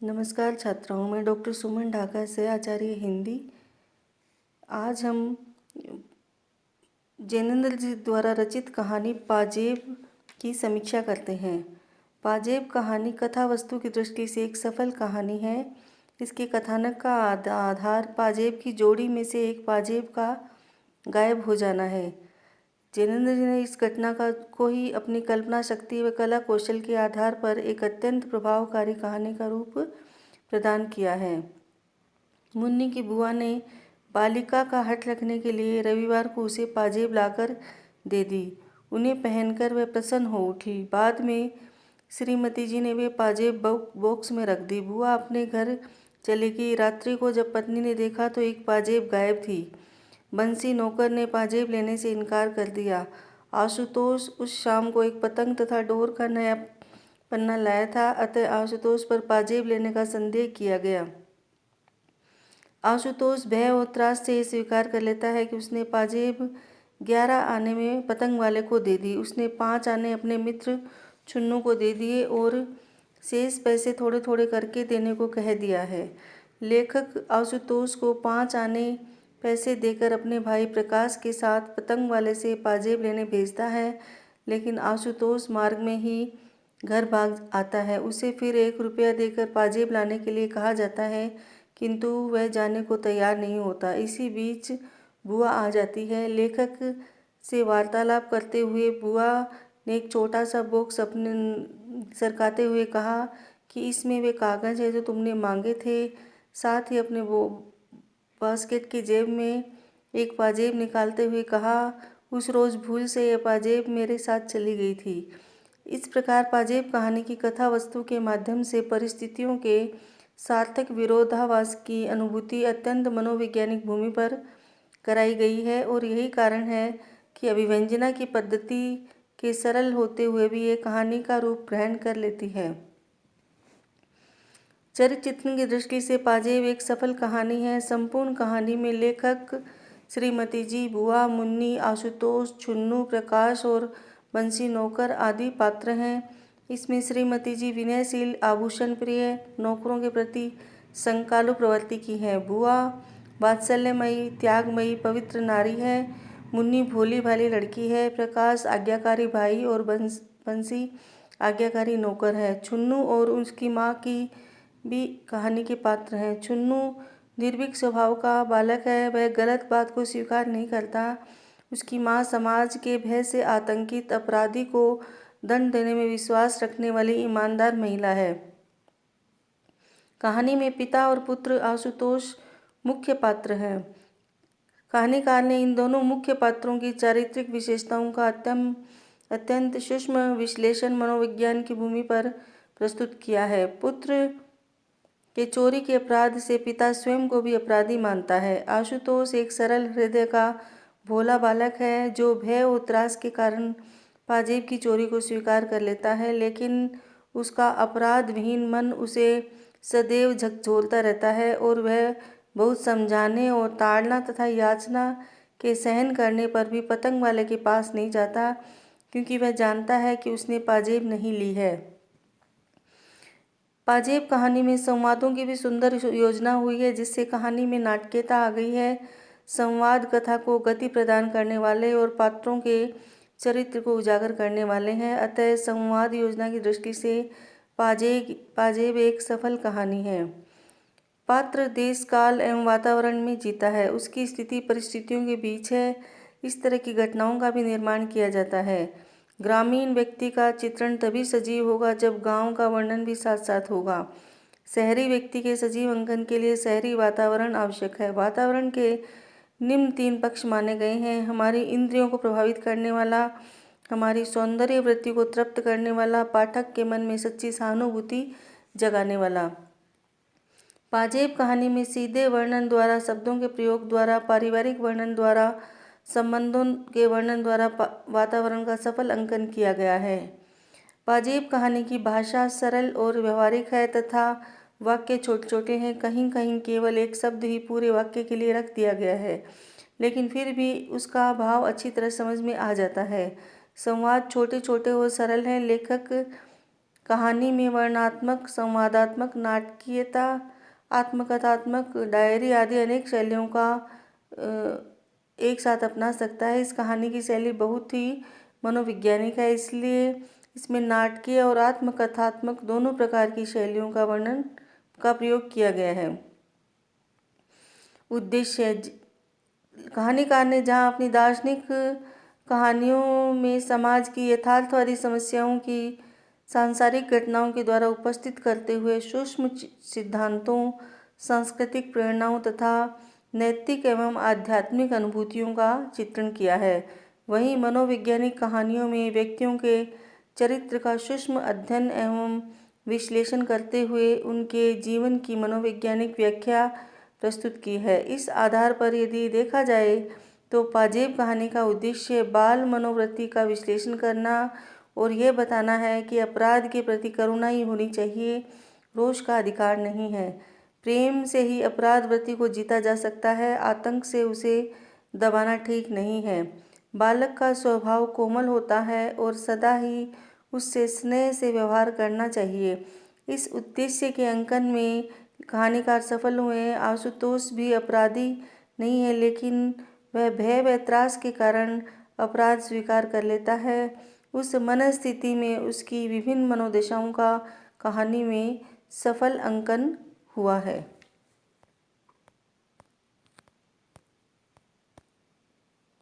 नमस्कार छात्राओं, मैं डॉक्टर सुमन ढाका से आचार्य हिंदी। आज हम जैनेन्द्र जी द्वारा रचित कहानी पाजेब की समीक्षा करते हैं। पाजेब कहानी कथा वस्तु की दृष्टि से एक सफल कहानी है। इसके कथानक का आधार पाजेब की जोड़ी में से एक पाजेब का गायब हो जाना है। जैनेन्द्र जी ने इस घटना को ही अपनी कल्पना शक्ति व कला कौशल के आधार पर एक अत्यंत प्रभावकारी कहानी का रूप प्रदान किया है। मुन्नी की बुआ ने बालिका का हठ रखने के लिए रविवार को उसे पाजेब लाकर दे दी। उन्हें पहनकर वह प्रसन्न हो उठी। बाद में श्रीमती जी ने वे पाजेब बॉक्स में रख दी। बुआ अपने घर चली गई। रात्रि को जब पत्नी ने देखा तो एक पाजेब गायब थी। बंसी नौकर ने पाजेब लेने से इनकार कर दिया। आशुतोष उस शाम को एक पतंग तथा डोर का नया पन्ना लाया था, अतः आशुतोष पर पाजेब लेने का संदेह किया गया। आशुतोष भय और त्रास से स्वीकार कर लेता है कि उसने पाजेब 11 आने में पतंग वाले को दे दी। उसने 5 आने अपने मित्र छुन्नू को दे दिए और शेष पैसे थोड़े थोड़े करके देने को कह दिया है। लेखक आशुतोष को 5 आने पैसे देकर अपने भाई प्रकाश के साथ पतंग वाले से पाजेब लेने भेजता है, लेकिन आशुतोष मार्ग में ही घर भाग आता है। उसे फिर 1 रुपया देकर पाजेब लाने के लिए कहा जाता है, किंतु वह जाने को तैयार नहीं होता। इसी बीच बुआ आ जाती है। लेखक से वार्तालाप करते हुए बुआ ने एक छोटा सा बॉक्स अपने सरकाते हुए कहा कि इसमें वे कागज़ है जो तुमने मांगे थे। साथ ही अपने वो बास्केट की जेब में एक पाजेब निकालते हुए कहा, उस रोज़ भूल से यह पाजेब मेरे साथ चली गई थी। इस प्रकार पाजेब कहानी की कथा वस्तु के माध्यम से परिस्थितियों के सार्थक विरोधाभास की अनुभूति अत्यंत मनोवैज्ञानिक भूमि पर कराई गई है और यही कारण है कि अभिव्यंजना की पद्धति के सरल होते हुए भी ये कहानी का रूप ग्रहण कर लेती है। चरित्र चित्रण की दृष्टि से पाजेब एक सफल कहानी है। संपूर्ण कहानी में लेखक श्रीमती जी, बुआ, मुन्नी, आशुतोष, छुन्नू, प्रकाश और बंसी नौकर आदि पात्र हैं। इसमें श्रीमती जी विनयशील, आभूषण प्रिय, नौकरों के प्रति संकालु प्रवृत्ति की है। बुआ वात्सल्यमयी, त्यागमयी, पवित्र नारी है। मुन्नी भोली भाली लड़की है। प्रकाश आज्ञाकारी भाई और बंसी आज्ञाकारी नौकर है। छुन्नू और उसकी माँ की भी कहानी के पात्र हैं। छुन्नू निर्भीक स्वभाव का बालक है। वह गलत बात को स्वीकार नहीं करता। उसकी माँ समाज के भय से आतंकित अपराधी को दंड देने में विश्वास रखने वाली ईमानदार महिला है। कहानी में पिता और पुत्र आशुतोष मुख्य पात्र हैं। कहानीकार ने इन दोनों मुख्य पात्रों की चारित्रिक विशेषताओं का अत्यंत सूक्ष्म विश्लेषण मनोविज्ञान की भूमि पर प्रस्तुत किया है। पुत्र के चोरी के अपराध से पिता स्वयं को भी अपराधी मानता है। आशुतोष एक सरल हृदय का भोला बालक है जो भय और त्रास के कारण पाजेब की चोरी को स्वीकार कर लेता है, लेकिन उसका अपराध विहीन मन उसे सदैव झकझोरता रहता है और वह बहुत समझाने और ताड़ना तथा याचना के सहन करने पर भी पतंग वाले के पास नहीं जाता, क्योंकि वह जानता है कि उसने पाजेब नहीं ली है। पाजेब कहानी में संवादों की भी सुंदर योजना हुई है, जिससे कहानी में नाटकीयता आ गई है। संवाद कथा को गति प्रदान करने वाले और पात्रों के चरित्र को उजागर करने वाले हैं। अतः संवाद योजना की दृष्टि से पाजेब एक सफल कहानी है। पात्र देश, काल एवं वातावरण में जीता है। उसकी स्थिति परिस्थितियों के बीच है। इस तरह की घटनाओं का भी निर्माण किया जाता है। ग्रामीण व्यक्ति का चित्रण तभी सजीव होगा जब गांव का वर्णन भी साथ साथ होगा। शहरी व्यक्ति के सजीव अंकन के लिए शहरी वातावरण आवश्यक है। वातावरण के निम्न 3 पक्ष माने गए हैं: हमारी इंद्रियों को प्रभावित करने वाला, हमारी सौंदर्य वृत्ति को तृप्त करने वाला, पाठक के मन में सच्ची सहानुभूति जगाने वाला। पाजेब कहानी में सीधे वर्णन द्वारा, शब्दों के प्रयोग द्वारा, पारिवारिक वर्णन द्वारा, संबंधों के वर्णन द्वारा वातावरण का सफल अंकन किया गया है। पाजेब कहानी की भाषा सरल और व्यवहारिक है तथा वाक्य छोटे छोटे हैं। कहीं कहीं केवल एक शब्द ही पूरे वाक्य के लिए रख दिया गया है, लेकिन फिर भी उसका भाव अच्छी तरह समझ में आ जाता है। संवाद छोटे छोटे और सरल हैं। लेखक कहानी में वर्णनात्मक, संवादात्मक, नाटकीयता, आत्मकथात्मक, डायरी आदि अनेक शैलियों का एक साथ अपना सकता है। इस कहानी की शैली बहुत ही मनोवैज्ञानिक है, इसलिए इसमें नाटकीय और आत्मकथात्मक दोनों प्रकार की शैलियों का वर्णन का प्रयोग किया गया है। उद्देश्य, कहानीकार ने जहाँ अपनी दार्शनिक कहानियों में समाज की यथार्थवादी समस्याओं की सांसारिक घटनाओं के द्वारा उपस्थित करते हुए सूक्ष्म सिद्धांतों, सांस्कृतिक प्रेरणाओं तथा नैतिक एवं आध्यात्मिक अनुभूतियों का चित्रण किया है, वहीं मनोवैज्ञानिक कहानियों में व्यक्तियों के चरित्र का सूक्ष्म अध्ययन एवं विश्लेषण करते हुए उनके जीवन की मनोवैज्ञानिक व्याख्या प्रस्तुत की है। इस आधार पर यदि देखा जाए तो पाजेब कहानी का उद्देश्य बाल मनोवृत्ति का विश्लेषण करना और यह बताना है कि अपराध के प्रति करुणा ही होनी चाहिए, रोष का अधिकार नहीं है। प्रेम से ही अपराध वृत्ति को जीता जा सकता है, आतंक से उसे दबाना ठीक नहीं है। बालक का स्वभाव कोमल होता है और सदा ही उससे स्नेह से व्यवहार करना चाहिए। इस उद्देश्य के अंकन में कहानीकार सफल हुए। आशुतोष भी अपराधी नहीं है, लेकिन वह भय व त्रास के कारण अपराध स्वीकार कर लेता है। उस मनस्थिति में उसकी विभिन्न मनोदशाओं का कहानी में सफल अंकन हुआ है।